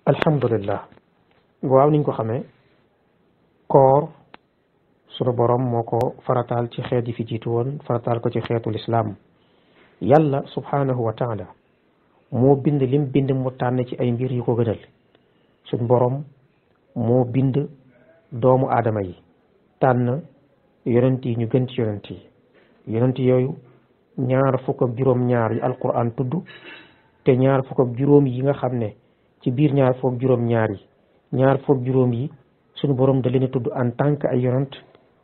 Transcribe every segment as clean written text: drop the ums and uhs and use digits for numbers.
alhamdulillah waaw niñ ko xamee koor sunu borom moo ko farataal ci xeet yi fi jiitu woon farataal ko ci xeetul islaam yàlla subhanahu wa taala moo bind lim bind mu tànn ci ay mbir yu ko gënal suñ borom moo bind doomu aadama yi tànn yonent yi ñu gën ci yonent yi yonent yooyu ñaar fukk ak juróom-ñaar yi alquran tudd te ñaar fukk ak juróom yi nga xam ne ci biir ñaar fukk ak juróom-ñaar yi ñaar fukk ak juróom yi suñu borom da leen a tudd en tant que ay yonent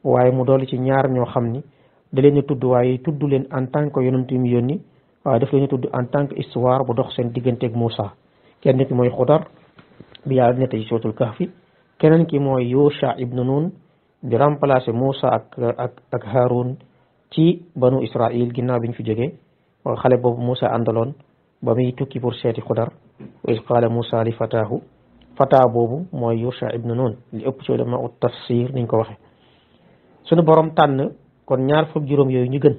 waaye mu dolli ci ñaar ñoo xam ni da leen a tudd waaye tudd leen en tant que yonent yu mu yónni waaye daf leen a tudd en tant que histoire bu dox seen digganteeg Moussa kenn ki mooy Xudar bi yàlla nette ci suratul Kahfi keneen ki mooy Yusha ibnu Nun di remplacer Moussa ak Haroun ci banu Israil ginnaaw bi ñu fi jógee xale boobu Moussa àndaloon ba muy tukki pour seeti Xudar wa iz qaala Moussa li fataahu fataa boobu mooy Yusha ibnu Nun li ëpp ci ulama ut tafsir niñ ko waxe suñu borom tànn kon ñaar fukk juróom yooyu ñu gën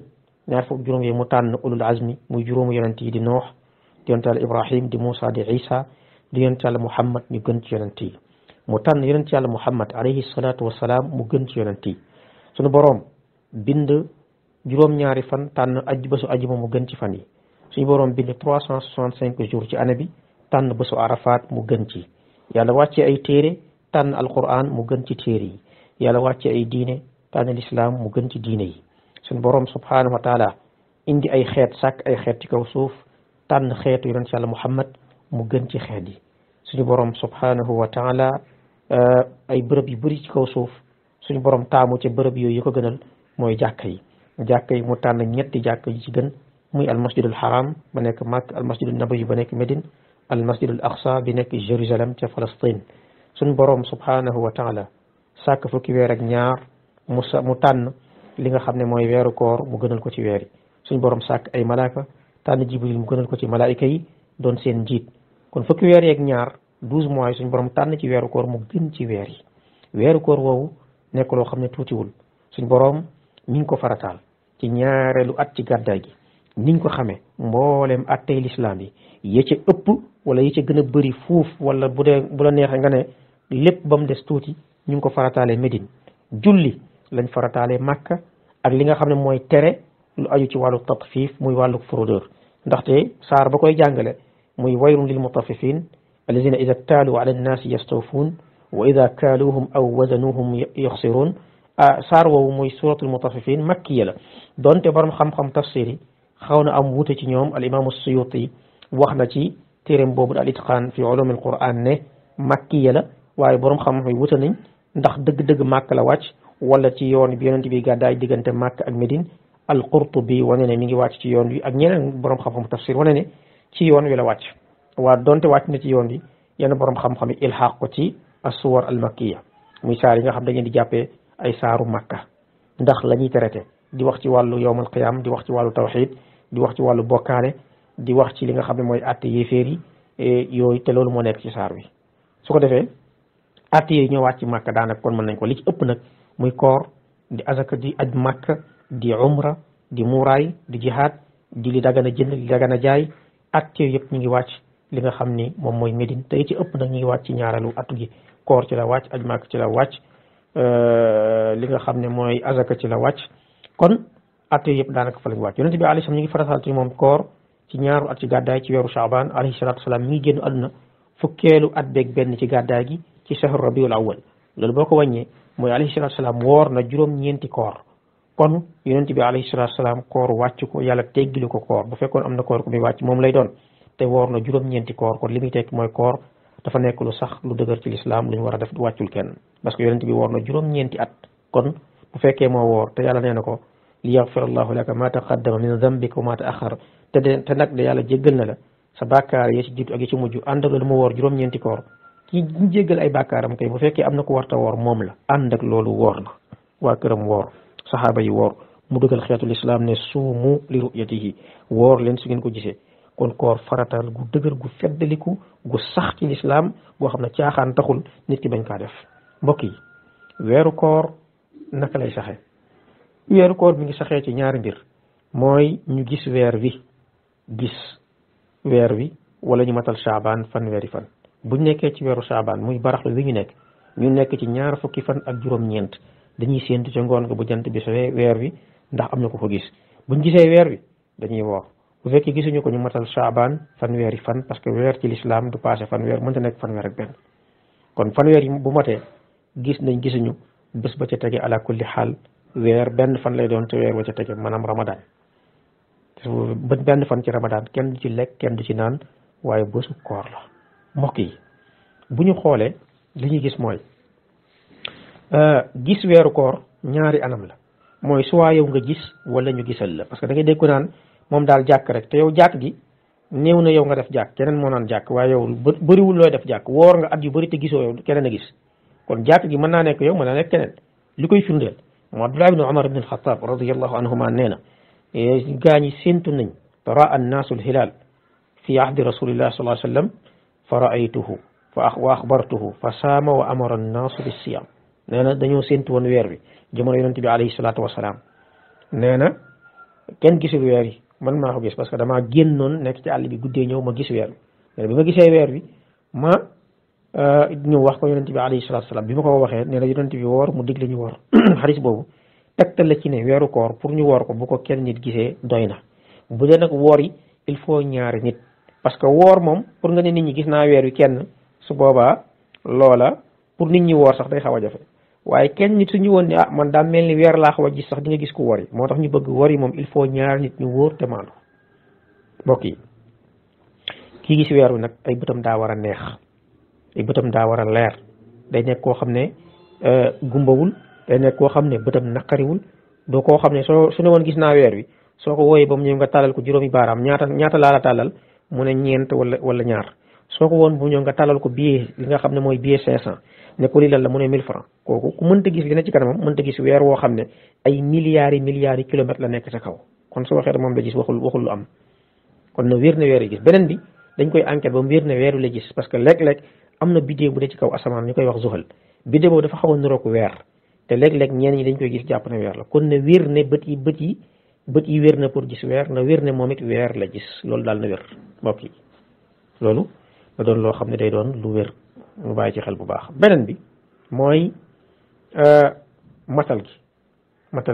ñaar fukk juróom yooyu mu tànn ulul azmi muy juróomu yonent yi di Nuux di yonent yàlla Ibrahim di Moussa di Isa di yonent yàlla Muhammad ñu gën ci yonent yi mu tànn yonent yàlla Muhammad alayhi salaatu wasalaam mu gën ci yonent yi suñu borom bind juróom-ñaari fan tànn bésu ajjuma mu gën ci fan yi suñu borom bind 365 jours ci année bi tànn bésu Arafat mu gën ci yàlla wàcce ay téere tànn alquran mu gën ci téere yi yàlla wàcce ay diine tànn lislaam mu gën ci diine yi suñu borom subhanahu wa taala indi ay xeet sàkk ay xeet ci kaw suuf tànn xeetu yonent yàlla Muhammad mu gën ci xeet yi suñu borom subhanahu wa taala ay bërëb yu bëri ci kaw suuf suñu borom taamu ci bërëb yooyu yi ko gënal mooy jàkka yi mu tànn ñetti jàkka yi ci gën muy almasjidul haram ba nekk Makka almasjidul nabawi ba nekk Médine almasjidul aqsa bi nekk Jérusalem ca Palestine suñu borom subhanahu wa taala sàkk fukki weer ak ñaar mu tànn li nga xam ne mooy weeru koor mu gënal ko ci weer yi suñu borom sàkk ay malaaka tànn jibril mu gënal ko ci malaayika yi doon seen njiit kon fukki weer yeeg ñaar 12 mois yi suñu borom tànn ci weeru koor mu gën ci weer yi weeru koor woowu nekk loo xam ne tuutiwul suñu borom mi ngi ko farataal ci ñaareelu at ci gàddaay gi niñ ko xamee mbooleem attey lislaam yi ya ca ëpp wala ya ca gën a bëri fuuf wala bu la neexee nga ne lépp ba mu des tuuti ñu ngi ko farataalee Médine julli lañ farataalee Makka ak li nga xam ne mooy tere lu aju ci wàllu tatfif muy wàllu fraudeur ndaxte saar ba koy jàngale muy waylun lil mutaffifin allazina ida taalu ala annaasi yastawfuun wa ida kaaluuhum aw wazanuhum yaxsiruun saar woowu muy suratul mutaffifin makkiya la donte borom xam-xam tafsir yi xaw na am wuute ci ñoom al imaamu suyuti wax na ci téeréem boobu al itqaan fi ulum al quran ne makkiya la waaye borom xam-xam yi wuute nañ ndax dëgg-dëgg màkk la wàcc wala ci yoon bi yonent bi gàddaay diggante Makka ak Médine al qurtubi wane ne mi ngi wàcc ci yoon wi ak ñeneen borom xam-xam tafsir wane ne ci yoon wi la wàcc waa donte wàcc na ci yoon wi yenn borom xam-xam yi ilxaaq ko ci as-suwar al makkiya muy saar yi nga xam da ngeen di jàppee ay saaru Makka ndax la ñuy traité di wax ci wàllu yowmal qiyam di wax ci wàllu tawxid di wax ci wàllu bokkaale di wax ci li nga xam ne mooy atte yéeféer yi yooyu te loolu moo nekk ci saar wi su ko defee atte yooyu ñoo wàcc ci Makka daanaka kon mën nañ ko li ci ëpp nag muy koor di azaka di aj Makka di umra di muuraay di jihaad di li dagana jënd li dagana jaay atte yëpp ñu ngi wàcc li nga xam ni moom mooy Médine te ci ëpp nag ñu ngi wàcc ci ñaareelu atu gi koor ci la wàcc aj Makka ci la wàcc li nga xam ne mooy azaka ci la wàcc kon atte yëpp daanaka fa lañ wàcc yonent bi alayhi salaam ñu ngi farataal ci moom koor ci ñaaru at ci gàddaay ci weeru Shaaban alayhi salaatu wasalaam mi ngi génn àdduna fukkeelu at beeg benn ci gàddaay gi ci shahru rabiul awwal loolu boo ko wàññee mooy alayhi salaatu wasalaam woor na juróom-ñeenti koor kon yonent bi alayhi salaatu wasalaam koor wàcc ko yàlla teggilu ko koor bu fekkoon am na koor ko muy wàcc moom lay doon te woor na juróom-ñeenti koor kon li muy tekk mooy koor dafa nekk lu sax lu dëgër ci lislaam lu ñu war a def wàccul kenn parce que yonent bi woor na juróom-ñeenti at kon bu fekkee moo woor te yàlla nee na ko li yaghfir allahu laka ma taqaddama min dambika wa ma ta'akhkhar te nag de yàlla jéggal na la sa bàkkaar yi ci jiitu ak yi ci mujj ànd ak loolu mu woor juróom-ñeenti koor ki ñu jéggal ay bàkkaaram kay bu fekkee am na ko warta woor moom la ànd ak loolu woor na waa këram woor saxaaba yi woor mu dëggal xeetul islam ne suumu li ru'yatihi woor leen su ngeen ko gisee kon koor faratal gu dëgër gu feddaliku gu sax ci lislaam goo xam ne caaxaan taxul nit ki bañ kaa def mbokk yi weeru koor naka lay saxe weeru koor mi ngi saxee ci ñaari mbir mooy ñu gis weer wi wala ñu matal Shaaban fanweeri fan buñ nekkee ci weeru saabaan muy baraxlu wi ñu nekk ci ñaar fukki fan ak juróom-ñeent dañuy séentu ca ngoon nga bu jant bi sowee weer wi ndax am na ko ko gis buñ gisee weer wi dañuy woor bu fekkee gisuñu ko ñu matal saabaan fanweeri fan parce que weer ci lislaam du passé fanweer mënta nekk fanweer ak benn kon fanweer yi bu matee gis nañ gisuñu bés ba ca tege ala kulli xaal weer benn fan lay doon te weer ba ca tege maanaam ramadan ba benn fan ci ramadan kenn du ci lekk kenn du ci naan waaye bésu koor la mbokk yi bu ñu xoolee li ñuy gis mooy gis weeru koor ñaari anam la mooy soit yow nga gis wala ñu gisal la parce que da ngay dégg ko naan moom daal jàkk rek te yow jàkk gi néew na yow nga def jàkk keneen moo naan jàkk waaye yow bëriwul looy def jàkk woor nga at yu bëri te gisoo yow keneen a gis kon jàkk gi mën naa nekk yow mën naa nekk keneen li koy firndeel moo Abdullah ibn Umar ibn al-Khattab radiyallahu anhuma nee na gaa ñi séntu nañ raa annaasu al-hilaal fi ahdi rasulillah sallallahu alayhi wa sallam fa raaytuhu wa axbartuhu fa saama wa amara annaasu bis siyam nee na dañoo séntu woon weer wi jamono yonent bi alayhi salaatu wasalaam nee na kenn gisul weer yi man maa ko gis parce que damaa génnoon nekk ci àll bi guddee ñëw ma gis weer wi bi ma gisee weer wi ma ñu wax ko yonent bi alayhi salaatu wasalaam bi ma ko waxee nee na yonent bi woor mu digle ñu woor xadis boobu tegtal la ci ne weeru koor pour ñu woor ko bu ko kenn nit gisee doy na bu dee nag woor yi il faut ñaari nit parce que woor moom pour nga ne nit ñi gis naa weer wi kenn su boobaa loola pour nit ñi woor sax day xaw a jafe waaye kenn nit suñu woon ne ah man daa mel ni weer laa xaw a gis sax di nga gis ku wori moo tax ñu bëgg wori moom il faut ñaari nit ñu wóor te maandu mbokk yi kii gis weer wi nag ay bëtam daa war a neex ay bëtam daa war a leer day nekk koo xam ne gumbawul day nekk koo xam ne bëtam naqariwul doo koo xam ne su ne woon gis naa weer wi soo ko wooyee ba mu ñëw nga tàllal ko juróomi baaraam ñaata laa la tàllal mu ne ñeent wala ñaar soo ko woon bu ñëw nga tàllal ko billet li nga xam ne mooy billet 500 ne ko lii lan la mu ne 1000 francs kooku ku mënta gis li ne ci kanamam mënta gis weer woo xam ne ay milliards yi kilomètres la nekk ca kaw kon su waxee moom la gis waxul lu am kon na wér na weer yi gis beneen bi dañ koy enquête ba mu wér na weeru la gis parce que léeg-léeg am na biddéew bu dee ci kaw asamaan ñu koy wax zuhal biddéew boobu dafa xaw a niroog weer te léeg-léeg ñenn ñi dañ koy gis jàpp ne weer la kon na wér ne bët yi wér na pour gis weer na wér ne moom it weer la gis loolu daal na wér mbokk yi loolu da doon loo xam ne day doon lu wér mu bàyyi ci xel bu baax beneen bi mooy matal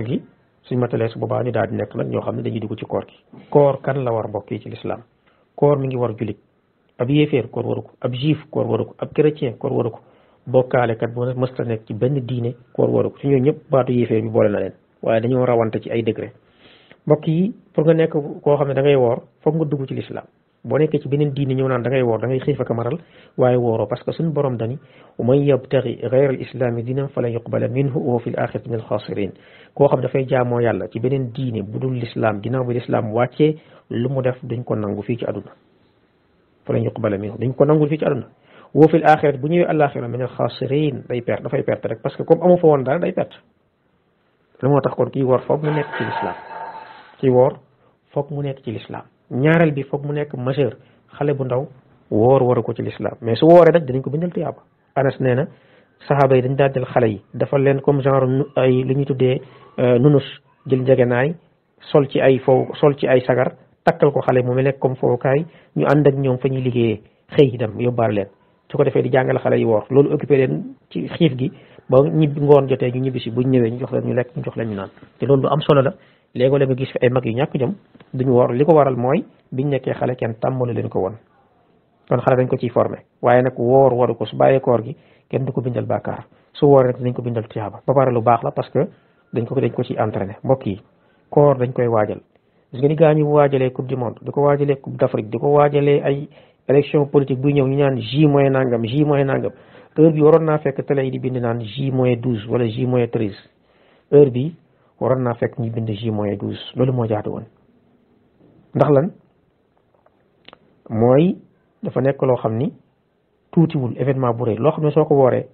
gi suñ matalee su boobaa ñu daal di nekk nag ñoo xam ne dañuy dugg ci koor gi koor kan la war mbokk yi ci lislaam koor mi ngi war julit ab yéeféer koor waru ko ab juif koor waru ko ab chrétien koor waru ko bokkaalekat bu mësta nekk ci benn diine koor waru ko su ñoo ñëpp baatu yéeféer bi boole na leen waaye dañoo rawante ci ay degré mbokk yi pour nga nekk koo xam ne da ngay woor foog nga dugg ci lislaam boo nekkee ci beneen diine ñëw naan da ngay woor da ngay xiif ak maral waaye wooroo parce que suñu borom dani man yabtaghi ghayra al islami diinan falan yuqbala minhu wa huwa fi l axirati min al xaasirin koo xam dafay jaamoo yàlla ci beneen diine bu dul lislaam ginnaaw bi lislaam wàccee lu mu def duñ ko nangu fii ci àdduna falan yuqbala minhu duñ ko nangul fii ci àdduna wa fi l axirati bu ñëwee àllaaxira min al xaasirin dafay perte rek parce que comme amu fa woon dara day perte lu moo tax kon kii woor foog mu nekk ci lislaam kii woor foog mu nekk ci lislaam ñaareel bi foog mu nekk majeur xale bu ndaw woor waru ko ci lislaam mais su wooree nag dinañ ko bindal tuyaaba Anas nee na saxaaba yi dañ daal jël xale yi dafa leen comme genre ay li ñuy tuddee nunus jël njegenaay sol ci ay sagar takkal ko xale mu mel nekk comme fowukaay ñu ànd ak ñoom fa ñuy liggéeyee xëy dem yóbbaale leen su ko defee di jàngal xale yi woor loolu occupé leen ci xiif gi ba ñibbi ngoon jotee ñu ñibbi si buñ ñëwee ñu jox leen ñu lekk ñu jox leen ñu naan te loolu lu am solo la léegoo la nga gis fi ay mag yu ñàkk jom duñu woor li ko waral mooy biñ nekkee xale kenn tàmmalu leen ko woon kon xale dañ ko ciy formé waaye nag woor waru ko su bàyyee koor gi kenn du ko bindal bàkkaar su wooree nag dañ ko bindal tiyaaba ba pare lu baax la parce que dañ ko ciy entraîné mbokk yi koor dañ koy waajal gis nga ni gaa ñi waajalee coupe du monde di ko waajalee coupe d'Afrique di ko waajalee ay élection politique buy ñëw ñu naan J-nangam heure bi waroon naa fekk télé yi di bind naan J-12 wala J-13 heure bi waroon naa fekk ñu bind J-12 loolu moo jaatu woon ndax lan mooy dafa nekk loo xam ni tuutiwul événement bu rëy loo xam ne soo ko wooree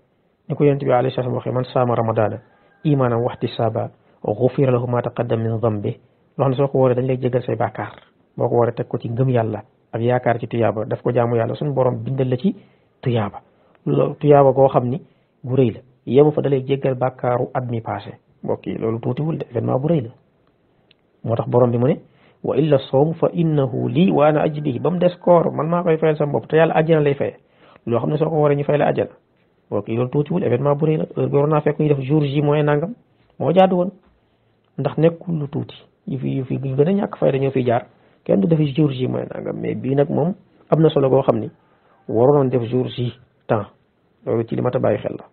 ni ko yonent bi alayhi salaam waxee man saama ramadaana imaanan wahtisaaba ghufira lahu ma taqaddama min dhanbi loo xam ne soo ko wooree dañ lay jégal say bàkkaar boo ko wooree teg ko ci ngëm yàlla ak yaakaar ci tuyaaba daf ko jaamu yàlla suñu borom bindal la ci tuyaaba loolu tuyaaba goo xam ni bu rëy la yemu fa da lay jégal bàkkaaru at mi passé mbokk yi loolu tuutiwul de événement bu rëy la moo tax borom bi mu ne wa illa sawm fa innahu lii wa ana ajzi bihi ba mu des koor man maa koy fayal sama bopp te yàlla àjjana lay faye loo xam ne soo ko waree ñu fay la àjjana boo kii loolu tuutiwul événement bu rëy la heure bi war naa fekk ñu def jour J mooy nangam moo jaadu woon ndax nekkul lu tuuti yu fi gën a ñàkk fayda ñoo fiy jaar kenn du def jour J mooy nangam mais bii nag moom am na solo goo xam ni waroon def jour J temps loolu ci li mat a bàyyi xel la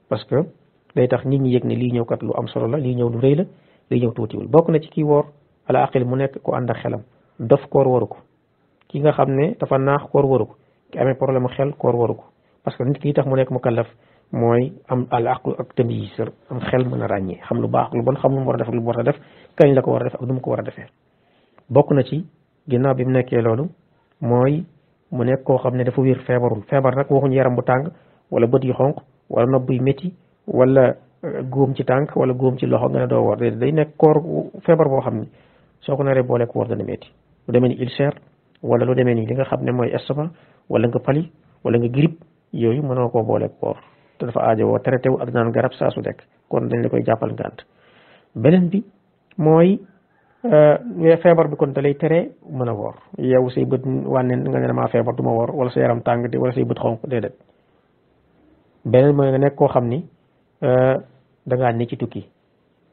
parce que day tax nit ñi yëg ne lii ñëw kat lu am solo la lii ñëw lu rëy la lii ñëw tuutiwul bokk na ci kii woor ala aqil mu nekk ko ànd ak xelam dof koor waru ko ki nga xam ne dafa naax koor waru ko ki amee problème xel koor waru ko parce que nit ki tax mu nekk mukallaf mooy am al aql ak tamyiz am xel mën a ràññee xam lu baax lu bon xam lu mu war a def ak lu mu war a def kañ la ko war a def ak nu mu ko war a defee bokk na ci ginnaaw bi mu nekkee loolu mooy mu nekk koo xam ne dafa wér feebarul feebar nag waxuñu yaram bu tàng wala bët yu xonq wala nopp yu métti wala góom ci tànk wala góom ci loxo nga ne doo woor day nekk koor feebar boo xam ne soo ko naree booleeg woor dana métti lu demee ni ulcère wala lu demee ni li nga xam ne mooy estomac wala nga pali wala nga grippe yooyu mënoo koo booleeg woor te dafa aajowoo traité wu ak naan garab saa su nekk kon dañ la koy jàppal ngànt beneen bi mooy feebar bi kon da lay tere mën a woor yow say bët wànneen nga ne damaa feebar du ma woor wala sa yaram tàng wala say bët xonq déedéet beneen mooy nga nekk koo xam ni da ngaa ne ci tukki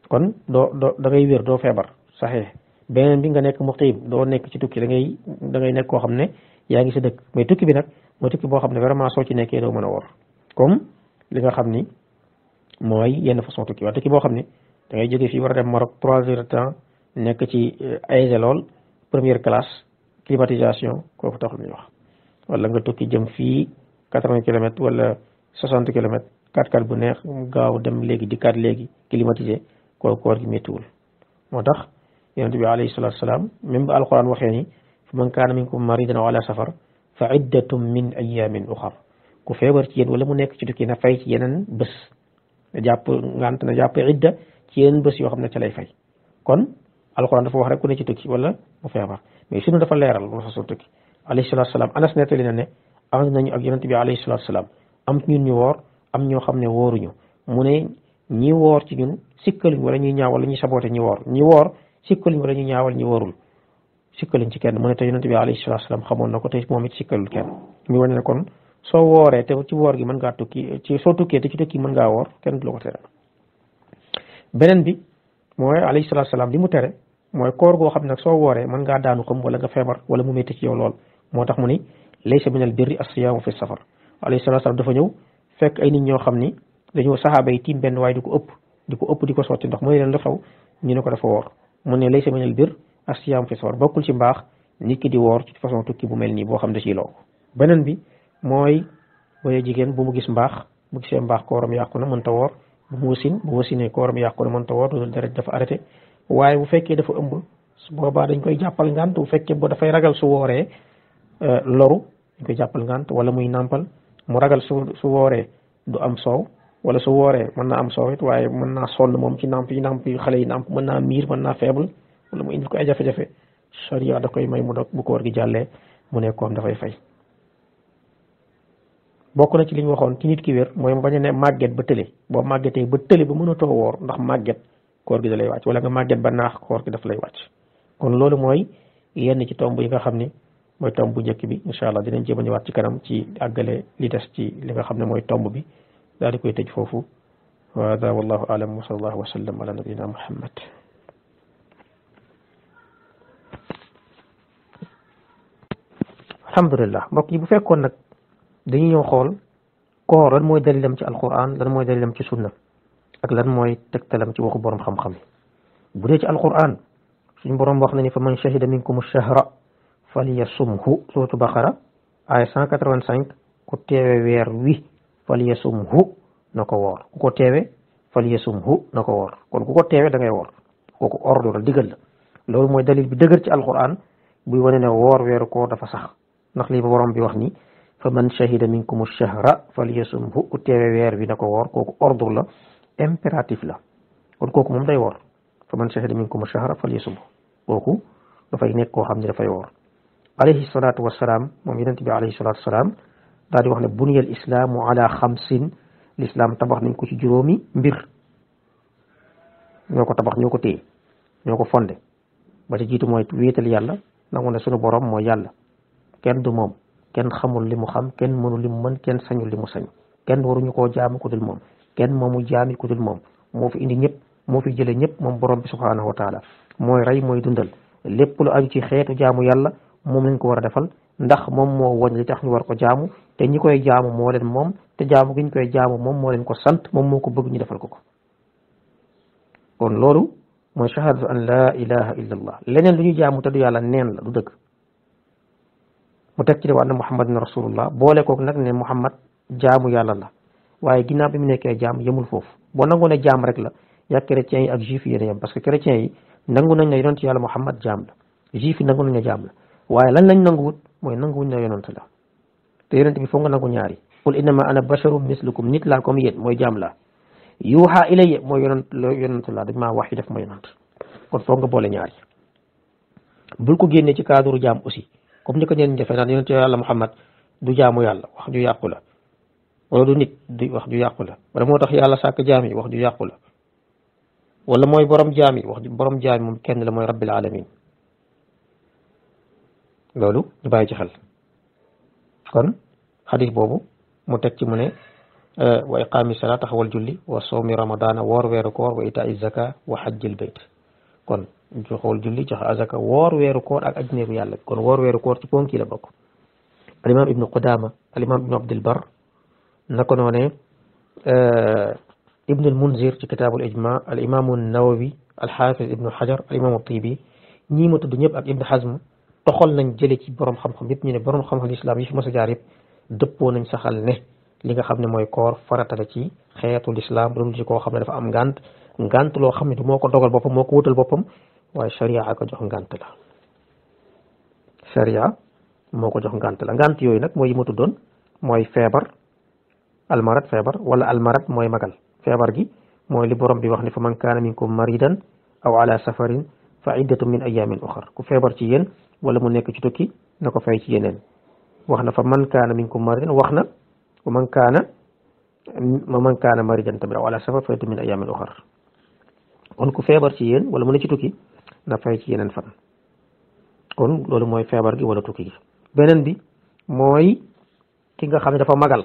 kon da ngay wér doo feebar saxee beneen bi nga nekk muqiim doo nekk ci tukki da ngay nekk koo xam ne yaa ngi sa dëkk mais tukki bi nag mooy tukki boo xam ne vraiment soo ci nekkee doo mën a woor comme li nga xam ni mooy yenn façon tukki waaye tukki boo xam ni da ngay jógee fii war a dem Maroc 3 heures de temps nekk ci aisé lool première classe climatisation kooku taxul ñuy wax wala nga tukki jëm fii 80 kilomètres wala 60 kilomètres 4x4 bu neex gaaw dem léegi dikkaat léegi climatisé kooku koor gi méttiwul moo tax yonent bi alayhi salatu wasalaam même ba alquran waxee ni fa man kaana minkum maridan aw ala safar fa iddatum min ayamin uxar ku feebar ci yéen wala mu nekk ci tukki na fay ci yeneen bés na jàpp idda ci yeneen bés yoo xam ne ca lay fay kon alquran dafa wax rek ku ne ci tukki wala mu feebar mais sunu dafa leeral lu façon tukki alayhi salatu wasalaam anas nettali na ne ànd nañu ak yonent bi alayhi salatu wasalaam am ñun ñu woor am ñoo xam ne wooruñu mu ne ñi woor ci ñun sikkaluñ wala ñuy ñaawal wala ñuy saboote ñi woor sikkaluñ wala ñuy ñaawal ñi woorul sikkaluñ ci kenn mu ne te yonent bi alayhi salatu wasalaam xamoon na ko te moom it sikkalul kenn ñu wane ne kon soo wooree te ci woor gi mën ngaa tukki soo tukkee te ci tukki mën ngaa woor kenn du la ko tere beneen bi mooy alayhi salatu wasalaam li mu tere mooy koor goo xam ne nag soo wooree mën ngaa daanu xam wala nga feebar wala mu métti ci yow lool moo tax mu ni laysa minal birri as-siyaamu fi safar alayhi salatu wasalaam dafa ñëw fekk ay nit ñoo xam ni dañoo saxaaba yi tiim benn waaye di ko ëpp di ko sotti ndox mooy leen la xaw ñu ne ko dafa woor mu ne laysa minal birri as-siyaamu fi safar bokkul ci mbaax nit ki di woor ci façon tukki bu mel nii boo xam ne ciy loo beneen bi mooy booy jigéen bu mu gis mbaax bu gisee mbaax kooram yàqu na mënta woor bu wasinee kooram yàqu na mënta woor loolu deret dafa arrêté waaye bu fekkee dafa ëmb su boobaa dañ koy jàppal ngànt bu fekkee boo dafay ragal su wooree loru dañ koy jàppal ngànt wala muy nàmpal mu ragal su wooree du am soow wala su wooree mën naa am soow it waaye mën naa sonn moom ci nàmp yi xale yi nàmp mën naa miir mën naa faible wala mu indil ko ay jafe-jafe sharia da koy may mu dog bu koor gi jàllee mu nekkoon dafay fay bokk na ci li ñu waxoon ci nit ki wér mooy mu bañ a ne màgget ba tële boo màggetee ba tële ba mënatoo woor ndax màgget koor gi da lay wàcc wala nga màgget ba naax koor gi daf lay wàcc kon loolu mooy yenn ci tomb yi nga xam ni mooy tomb bu njëkk bi incha allah dinañ jéem a ñëwaat ci kanam ci àggale li des ci li nga xam ne mooy tomb bi daal di koy tëj foofu wa hada wallahu a'lam wa sallallahu wa sallam ala nabiyina muhammad alhamdulillah mbokk yi bu fekkoon nag dañuy ñëw xool koor lan mooy dalilam ci alquran lan mooy dalilam ci sunna ak lan mooy tegtalam ci waxu borom xam-xam yi bu dee ci alquran suñu borom wax na ni fa man shahida minkum ash-shahra falyasumhu suratu baqara ay 185 ku teewe weer wi falyasumhu na ko woor ku ko teewe falyasumhu na ko woor kon ku ko teewe da ngay woor kooku ordre la digal la loolu mooy dalil bi dëgër ci alquran buy wane ne woor weeru koor dafa sax ndax li borom bi wax ni fa man shahida minkum ash-shahra falyasumhu ku teewe weer wi na ko woor kooku ordre la impératif la kon kooku moom day woor fa man shahida minkum ash-shahra falyasumhu kooku dafay nekk koo xam ne dafay woor alayhi salatu wasalaam moom yonent bi alayhi salatu wasalaam daal di wax ne buniyal islaamu ala xamsin l'islam tabax nañ ko ci juróomi mbir ñoo ko tabax ñoo ko téye ñoo ko fondé ba ci jiitu mooy wéetal yàlla nangu ne sunu borom mooy yàlla kenn du moom kenn xamul li mu xam kenn mënul li mu mën kenn sañul li mu sañ kenn waruñu koo jaamu ku dul moom kenn moomu jaami ku dul moom moo fi indi ñëpp moo fi jële ñëpp moom borom bi subhanahu wa taala mooy rey mooy dundal lépp lu aju ci xeetu jaamu yàlla moom lañ ko war a defal ndax moom moo woñ li tax ñu war ko jaamu te ñi koy jaamu moo leen moom te jaamu gi ñu koy jaamu moom moo leen ko sant moom moo ko bëgg ñu defal ko ko kon loolu mooy shahadatu an la ilaha illa allah leneen lu ñu jaamu te du yàlla neen la du dëgg mu teg ci ne wa anna muhammadun rasulullah boole kook nag ne muhammad jaamu yàlla la waaye ginnaaw bi mu nekkee jaam yemul foofu boo nangu ne jaam rek la yaa chrétiens yi ak juif yi yéen yem parce que chrétiens yi nangu nañ ne yonent yàlla muhammad jaam la juif yi nangu nañ ne jaam la waaye lan lañ nanguwut mooy nanguwuñ ne yonent la te yonent bi foog nga nangu ñaari qul innama ana basharum mislukum nit laa comme yéen mooy jaam la yuuxa ilayya mooy yonent la dañ maa wax yi def ma yonent kon foog nga boole ñaari bul ko génnee ci cadre jaam aussi comme ni ko ñeen defee naan yonent yàlla muhammad du jaamu yàlla wax ju yàqu la wala du nit du wax ju yàqu la wala moo tax yàlla sàkk jaam yi wax ju yàqu la wala mooy borom jaam yi wax borom jaam yi moom kenn la mooy rabbil alamin loolu ñu bàyyi ci xel kon xadis boobu mu teg ci mu ne wa iqaami salaa taxawal julli wa sawmi ramadana woor weeru koor wa itaa zaka wa hajjil bayt kon joxawal julli joxe azaka woor weeru koor ak aj néegu yàlla kon woor weeru koor ci ponk yi la bokk alimam ibnu qudama alimam ibnu abdul bar nako noone ibnu almunzir ci kitaabul ijma al imaamu nawawi alxaafis ibnu xajar al imaamu tibi ñii ma tudd ñëpp ak ibnu hazm toxal nañ jële ci borom xam-xam yëpp ñu ne borom xam-xam islam yi fi mas a jaar yëpp dëppoo nañ saxal ne li nga xam ne mooy koor farata la ci xeetu lislaam dul ci koo xam ne dafa am ngant loo xam ne du moo ko dogal boppam moo ko wutal boppam waaye sharia ko jox ngant la sharia moo ko jox ngant la ngant yooyu nag mooy yi ma tuddoon mooy feebar almarat feebar wala almarat mooy magal feebar gi mooy li borom bi wax ni fa man kaana minkum maridan aw ala safarin fa iddatu min ayamin uxar ku feebar ci yéen wala mu nekk ci tukki na ko fay ci yeneen wax na fa man kaana minkum maridan wax na wa man kaana maridan tamit aw ala safar fa iddatu min ayamin uxar kon ku feebar ci yéen wala mu ne ci tukki na fay ci yeneen fan kon loolu mooy feebar gi wala tukki gi beneen bi mooy ki nga xam ne dafa magal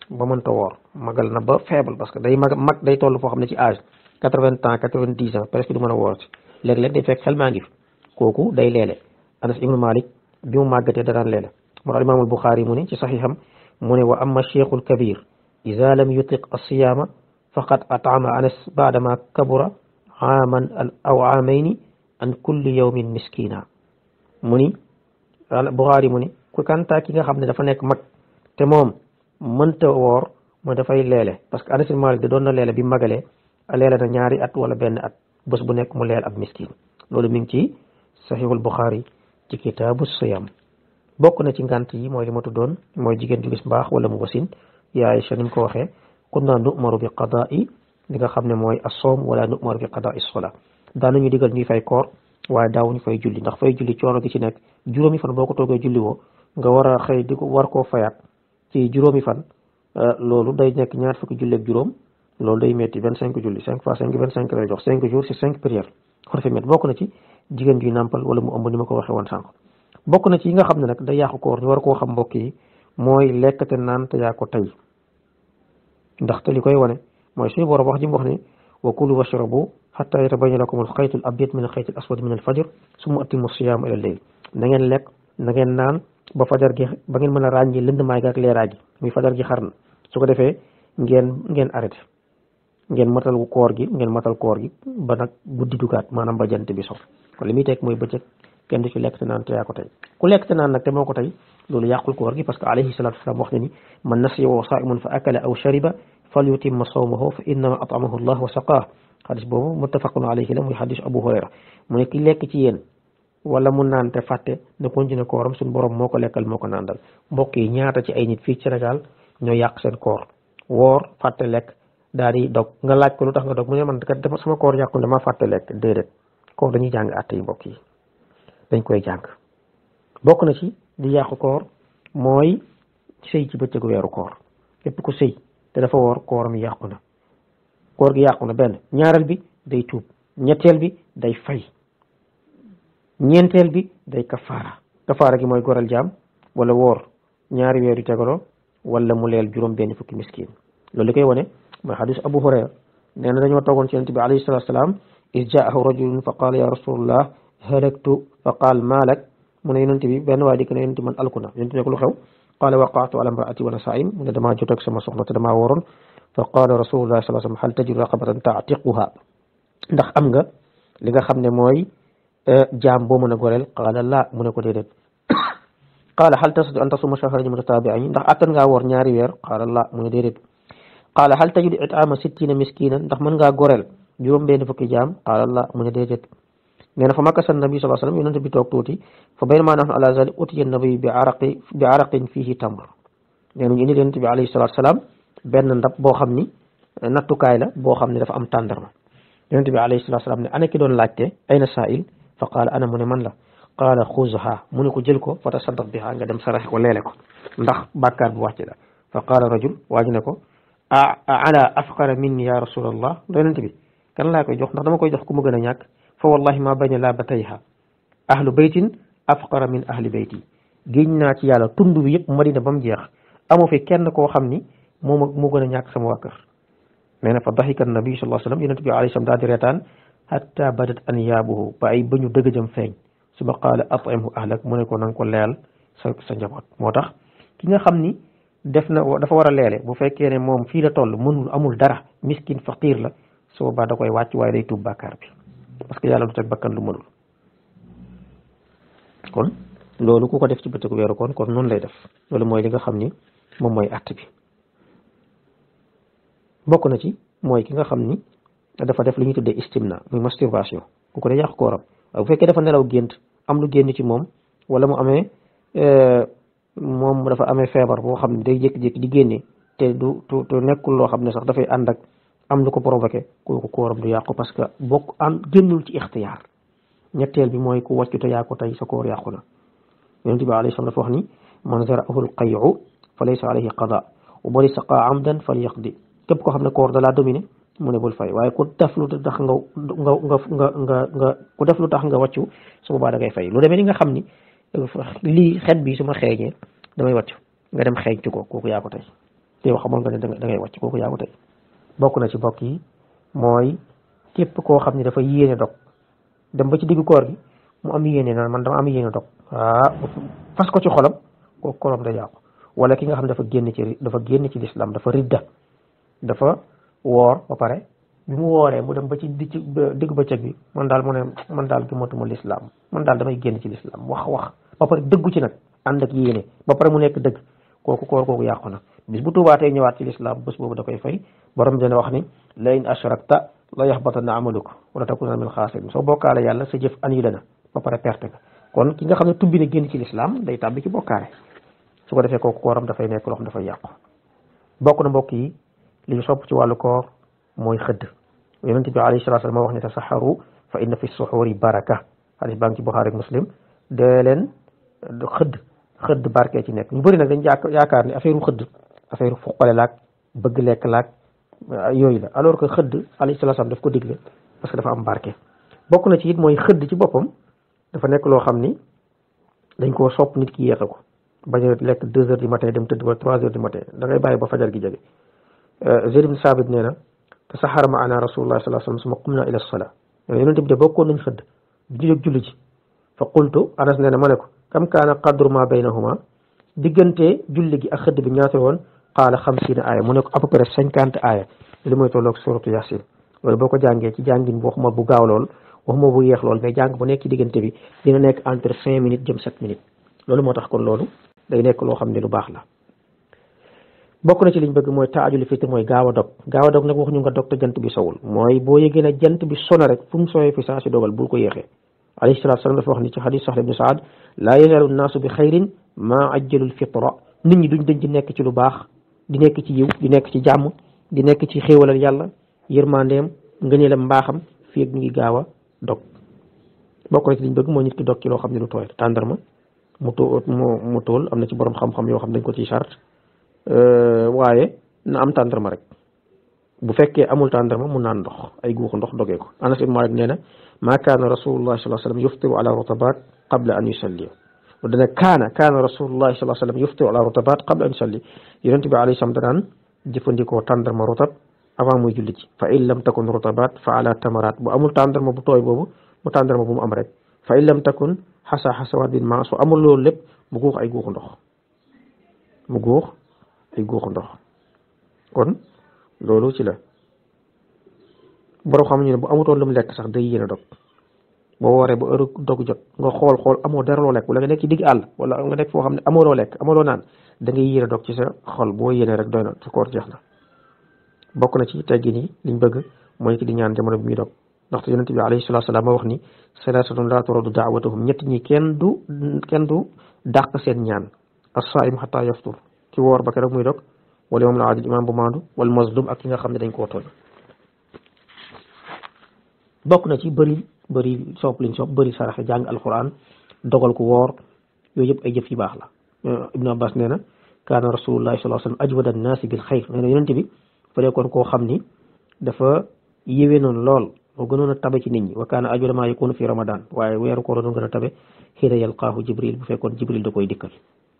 ba mënta woor magal na ba faible parce que day mag day toll foo xam ne ci âge 80 ans 90 ans presque du mën a woor ci léeg-léeg day fekk xel maa ngi fi kooku day leele Anas ibnu Malik bi mu màggatee danaan leele moo tax imaamul Buxaari mu ne ci saxiixam mu ne wa amma cheikhul kabir ida lam yutiq alsiyaama faqad at'ama Anas baadama kabura aaman aw aamayni an kulli yawmin miskina mu ni Buxaari mu ni ku kantaa ki nga xam ne dafa nekk mag te moom mënta woor mooy dafay leele parce que Anas ibn Malik da doon na leele bi magalee leele na ñaari at wala benn at bés bu nekk mu leel ab miskin loolu mi ngi ci saxiixul Buxaari ci kitaabu siyam bokk na ci ngant yi mooy li ma tuddoon mooy jigéen ju gis mbaax wala mu wasin yaa Aysa ni mu ko waxee kunna nu'maru bi qadaa'i li nga xam ne mooy as-sawm wala nu'maru bi qadaa'i as-salaa daanañu digal ñuy fay koor waaye daawuñu fay julli ndax fay julli coono gi ci nekk juróomi fan boo ko toogee julli woo nga war a xëy di ko war koo fayaat ci juróomi fan loolu day nekk ñaar fukki julli ak juróom loolu day metti 25 julli 5 fois 5 25 lay jox 5 jours ci 5 prières war fi metti bokk na ci jigéen juy nàmpal wala mu ëmb ni ma ko waxee woon sànq bokk na ci yi nga xam ne nag day yàqu koor ñu war koo xam mbokk yi mooy lekk te naan te yaa ko tey ndaxte li koy wane mooy suñu borom wax ji mu wax ne wa kulu washrabu hatta yatabayyana lakum al-khaytu al-abyad min al-khayti al-aswad min al-fajr summa atimmu siyaama ila al-layl na ngeen lekk na ngeen naan ba fajar gi ba ngeen mën a ràññee lëndamaay gi ak leeraay gi muy fajar gi xar na su ko defee ngeen arrêté ngeen matal koor gi ba nag guddi dugaat maanaam ba jant bi so kon li muy teg mooy bëccëg kenn du ci lekk te naan te yaa ko tey ku lekk te naan nag te moo ko tey loolu yàqul koor gi parce que alayhi salatu wasalaam wax ne ni man nasiya wa saa'imun fa akala aw shariba falyutimma sawmahu fa innama at'amahu allah wa saqaah xadis boobu muttafaqun alayhi la muy xadis Abu Hurayra mu ne ki lekk ci yéen wala mu naan te fàtte ne continué kooram suñu borom moo ko lekkal moo ko naandal mbokk yi ñaata ci ay nit fii Sénégal ñoo yàq seen koor woor fàtte lekk daal di dog nga laaj ko lu tax nga dog mu ne man kat sama koor yàqu dama fàtte lekk déedéet koor dañuy jàng àtte yi mbokk yi dañ koy jàng bokk na ci di yàqu koor mooy sëy ci bëccëgu weeru koor képp ku sëy te dafa woor kooram yàqu na koor gi yàqu na benn ñaareel bi day tuub ñetteel bi day fay ñeenteel bi day kafaara gi mooy goral jaam wala woor ñaari weer yu tegaloo wala mu leel juróom benn fukki miskin loolu li koy wane mooy xadis Abu Hurayra nee na dañoo toogoon ci yonent bi alayhi salatu wasalaam is jaahu rajulun fa qaala ya rasulullah halaktu fa qaal maalak mu ne yonent bi benn waay dikk ne yonent man alku na yonent ne ko lu xew qaala waqaatu ala imraati wa ana saa'im mu ne damaa jot ak sama soxna te damaa wooroon fa qaala rasulullah sallallahu alayhi wasallam hal tajidu raqabatan ta'tiquha ndax am nga li nga xam ne mooy jaam boo mën a goreel qaala laa mu ne ko déedéet qaala hal tastati an tasuma shahrayni mutataabi'ayn ndax attan ngaa woor ñaari weer qaala laa mu ne déedéet qaala hal tajidu it'aama sittina miskinan ndax mën ngaa goreel juróom benn fukki jaam qaala laa mu ne déedéet nee na fa makasa nabi sallallahu alayhi wasallam yonent bi toog tuuti fa baynama nahnu ala zalik utiya nabi bi araqin fihi tamr nee na ñu indi yonent bi alayhi salatu wasalam benn ndab boo xam ni nattukaay la boo xam ne dafa am tàndarma yonent bi alayhi salatu wasalam ne ana ki doon laajte ayna sa'il fa qaala ana mu ne man la qaala xuzha mu ne ko jël ko fa tasaddaq biha nga dem saraxe ko leele ko ndax bàkkaar bu wàcc la fa qaala rajul waaji ne ko ala afqara minni ya rasulallah yonent bi kan laa koy jox ndax dama koy jox ku ma gën a ñàkk fa wallahi ma bayna laabatayha ahlu baytin afqara min ahli bayti géñ naa ci yàlla tund bi yëpp madina ba mu jeex amu fi kenn koo xam ni moo gën a ñàkk sama waa kër nee na fa daxika nabi sallallahu alayhi wasallam yonent bi alayhi salaam daal di reetaan hatta badat anyaabuhu ba ay bañu dëgëjam feeñ suba qaala at'imhu ahlak mu ne ko nanga ko leel sa njaboot moo tax ki nga xam ni dafa war a leele bu fekkee ne moom fii la toll mënul amul dara miskin faqir la su boobaa da koy wàcc waaye day tuub bàkkaar bi parce que yàlla du teg bakkan lu mënul kon loolu ku ko def ci bëccëgu weeru kon noonu lay def loolu mooy li nga xam ni moom mooy att bi bokk na ci mooy ki nga xam ni dafa def li ñuy tuddee istimna muy masturbation ku ko dee yàq kooram waaye bu fekkee dafa nelaw gént am lu génn ci moom wala mu amee moom dafa amee feebar boo xam ne day jékki-jékki di génne te du nekkul loo xam ne sax dafay ànd ak am lu ko provoqué kooku kooram du yàqu parce que bokk am génnul ci ixtiyaar ñetteel bi mooy ku wàccu te yaa ko tey sa koor yàqu na yonent bi alayhi salaam dafa wax ni man zara'ahu al-qay'u fa laysa alayhi qada wa man istaqa amdan falyaqdi képp koo xam ne koor da laa dominé mu ne bul fay waaye ku def lu tax ku def lu tax nga wàccu su boobaa da ngay fay lu demee ni nga xam ni lii xet bi su ma xeeñee damay wàccu nga dem xeeñtu ko kooku yaa ko tey te yow xamoon nga ne da ngay wàcc kooku yaa ko tey bokk na ci bokk yi mooy képp koo xam ne dafa yéene dog dem ba ci diggu koor gi mu am yéene naan man dama am yéene dog fas ko ci xolam kooku kooram da yàqu wala ki nga xam ne dafa génn ci l'islam dafa ridda dafa woor ba pare bi mu wooree mu dem ba ci digg bëccëg bi man daal gëmatuma l'islam man daal damay génn ci l'islam wax ba pare dëggu ci nag ànd ak yéene ba pare mu nekk dëgg kooku koor kooku yàqu na bis bu tuubaatee ñëwaat ci l'islam bés boobu da koy fay borom dana wax ni la in ashrakta la yaxbatanna amaluka wala takunanna min xaasirin soo bokkaale yàlla sa jëf annulé na ba pare perte ka kon ki nga xam ne tubbi na génn ci l'islam day tàbbi ci bokkaale su ko defee kooku kooram dafay nekk loo xam dafay yàqu bokk na mbokk yi li ñu sopp ci wàllu koor mooy xëdd yonent bi alayhi salaatu wa salaam wax ne tasaxaru fa inna fi suxuuri baraka hadis baa ngi ci Buxaari ak Muslim dee leen xëdd barke ci nekk ñu bëri nag dañ yaakaar ni affaire fuqale laak bëgg lekk laak yooyu la alors que xëdd alayhi salaatu wa salaam daf ko digle parce que dafa am barke bokk na ci it mooy xëdd ci boppam dafa nekk loo xam ni dañ koo sopp nit ki yéexe ko bañ a lekk 2 heures du matin dem tëdd wala 3 heures du matin da ngay bàyyi ba fajar gi jege Zayd ibn Saabit nee na tasaxara maana rasulullah sallallahu alayhi wasallam summa qumna ila salaa yonent bi de bokkoon nañ xëdd bi ñu jóg julli ji fa qultu Anas nee na ma ne ko kam kaana qadru ma baynahuma diggante julli gi ak xëdd bi ñaata woon qaala 50 aaya mu ne ko à peu près 50 aaya li mooy tolloog suratu Yasin loolu boo ko jàngee ci jàngin bu waxuma bu gaaw lool waxuma bu yeex lool mais jàng bu nekk ci diggante bi dina nekk entre 5 minutes jëm 7 minutes loolu moo tax kon loolu day nekk loo xam ne lu baax la bokk na ci liñ bëgg mooy taajul fitr mooy gaaw a dog nag waxuñu nga dog te jant bi sowul mooy boo yëgee ne jant bi sona rek fu mu sowee fi saa si dogal bul ko yéexee alayhi salaatu salaam dafa wax ni ci xadis Sahl ibn Saad laa yazaalu naasu bi xayrin maa ajjalul fitra nit ñi duñ dañ di nekk ci lu baax di nekk ci yiw di nekk ci jàmm di nekk ci xéewalal yàlla yërmandeem ngëneelam mbaaxam fii ak ñu ngi gaaw a dog bokk na ci liñ bëgg mooy nit ki dog ci loo xam ne lu tooy tàndarma mu tool am na ci borom xam-xam yoo xam dañ ko ci charte waaye na am tàndarma rek bu fekkee amul tàndarma mun naan ndox ay guuxu ndox dogee ko Anas ibn Malik nee na maa kaana rasulullah sallallahu alayhi wasallam yuftiru ala rutabat qabla an yusalli dana kaana rasulullahi sallallahu alayhi wa sallam yuftiru ala rutabat qabla an yusalli yonent bi alayhi salaam danaan jëfandikoo tàndarma rutab avant muy julli ci fa in lam takun rutabat fa ala tamarat bu amul tàndarma bu tooy boobu mu tàndarma bu mu am rek fa in lam takun xasawaat bin ma su amul loolu lépp mu guux ay guuxu ndox mu guux ay guuxu ndox kon loolu ci la borom xam ñu ne bu amutoon lu mu lekk sax day yéene dog boo wooree ba heure dog jot nga xool amoo dara loo lekk wala nga nekk ci digg àll wala nga nekk foo xam ne amoo loo lekk amoo loo naan da ngay yéene dog ci sa xol boo yéene rek doy na sa koor jeex na bokk na ci teggin yi liñ bëgg mooy ki di ñaan jamono bi muy dog ndaxte yonente bi alayhi salatu salaam ma wax ni salaasatun laa turaddu daawatuhum ñett ñi kenn du dàq seen ñaan as-saa'im xataa yaftur ki woor ba keroog muy dog wala moom la aadil imaam bu maandu wala mazlum ak ki nga xam ne dañ koo tooñ bokk na ci bëri sopp liñ sopp bëri saraxe jàng alquran dogal ko woor yooyu yëpp ay jëf yu baax la ibnu abbas nee na kaana rasulullahi sallallahu alayhi wa sallam ajwada annaasi bil xayr nee na yonente bi fa nekkoon koo xam ni dafa yéwee noonu lool moo gënoon a tabe ci nit ñi wa kaana ajwada maa yakunu fi ramadan waaye weeru koor doon gën a tabe xiina yalqaahu jibril bu fekkoon jibril da koy dikkal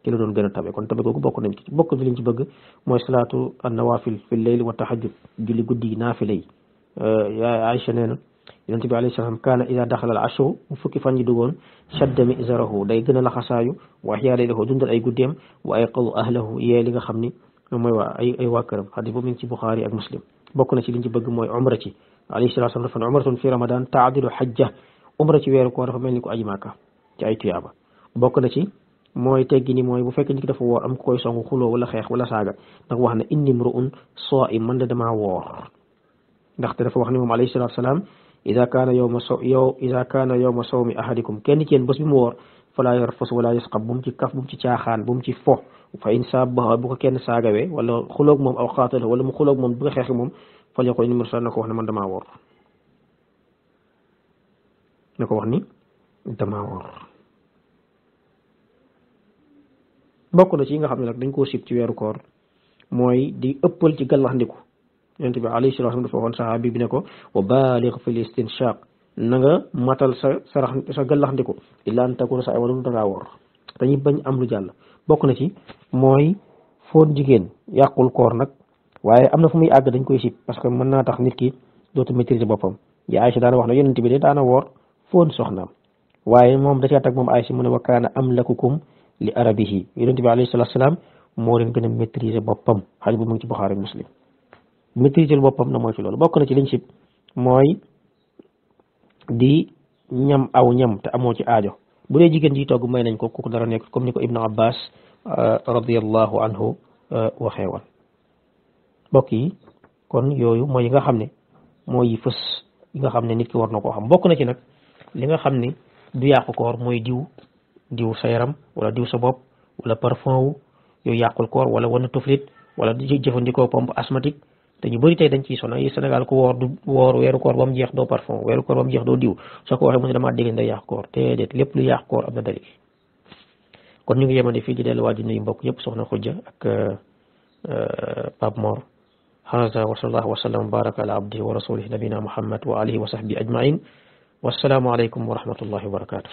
ci la doon gën a tabe kon tabe googu bokk nañ ci bokk ci liñ ci bëgg mooy salaatu an nawafil fi leyl wa tahajjud julli guddi yi naafila yi Aïcha nee na yonent bi alayhi salaam kaana ida daxala al ashru mu fukki fan yi duggoon shadda mizarahu day gën a laxasaayu wa ahyaa laylahu dundal ay guddeem wa ayqadu ahlahu yee li nga xam ni mooy waa këram xadis boobu mi ngi ci Buxaari ak Muslim bokk na ci liñ ci bëgg mooy umra ci alayhi salaatu salaam dafa ne umratun fi ramadan taadilu hajja umra ci weeru koor dafa mel ni ko aji Màkka ci ay tuyaaba bokk na ci mooy teggi ni mooy bu fekkee nit ki dafa woor am ku koy songu xuloo wala xeex wala saaga ndax wax ne inni mru'un saa'im man de damaa woor ndaxte dafa wax ne moom alayhi salaatu salaam ida kaana yawma sawmi ahadikum kenn ci yéen bés bi mu woor falaa yarfus wala yasxab bu mu ci kaf bu mu ci caaxaan bu mu ci fo fa in sabaha bu ko kenn saagawee wala xuloog moom aw xaatal wala mu xuloog moom bu ko xeexi moom fal yaqul inni mru'un na ko wax ne man damaa woor na ko wax ni damaa woor bokk na ci yi nga xam ne nag dañ koo sib ci weeru koor mooy di ëppal ci gàllaxndiku yonent bi alayhi salaatu dafa waxoon saxaabi bi ne ko wa baalig fil istinshaq na nga matal sa gàllaxndiku illa an takuna sa ay wala dangaa woor dañuy bañ am lu jàll bokk na ci mooy foon jigéen yàqul koor nag waaye am na fu muy àgg dañ koy sib parce que mën naa tax nit ki dootu maîtriser boppam ya Aïcha daana wax ne yonent bi de daana woor foon soxnaam waaye moom da cee tag moom Aïcha mu ne wa kaana amlakukum li arabihi yonent bi alayhi salaatu salaam moo leen gën a maîtriser boppam xadis bu mu ngi ci Buxaari Muslim maîtriser boppam na mooy ci loolu bokk na ci liñ sib mooy di ñam aw ñam te amoo ci aajo bu dee jigéen ji togg may nañ ko kooku dara nekk comme ni ko Ibnu Abbas radiyallahu anhu waxee woon mbokk yi kon yooyu mooy yi nga xam ne mooy yi fës yi nga xam ne nit ki war na koo xam bokk na ci nag li nga xam ne du yàqu koor mooy diw sa yaram wala diw sa bopp wala parfum wu yooyu yàqul koor wala wana tuflit wala di jëfandikoo pompe asthmatique te ñu bëri tey dañ ciy sonn yi Sénégal ku woor weeru koor ba mu jeex doo parfum weeru koor ba mu jeex doo diw soo ko waxee mu ne damaa dégg day yàq koor te déet lépp lu yàq koor am na dalil kon ñu ngi yemande fii di delluwaat di nuyu mbokk yëpp soxna Xujja ak Pape Mor haza wa sallallahu wa sallam wa baraka ala abdihi wa rasulihi nabina Muhammad wa alihi wa sahbihi ajmain wassalaamu aleykum wa rahmatullahi wa barakatuh